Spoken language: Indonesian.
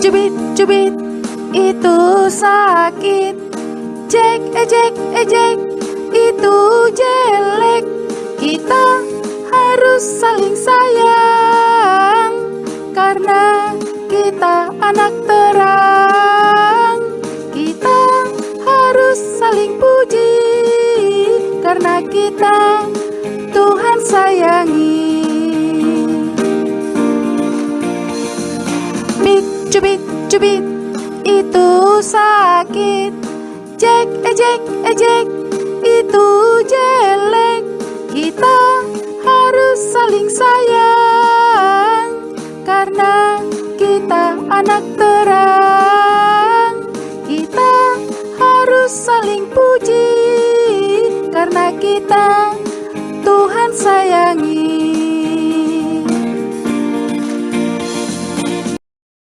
cubit, cubit, itu sakit. Ejek, ejek, ejek, itu jelek. Kita harus saling sayang, karena kita anak terang. Kita harus saling puji, karena kita Tuhan sayangi. Bit, cubit, cubit, itu sakit. Ejek, ejek, ejek, itu jelek. Kita harus saling sayang, karena kita anak terang.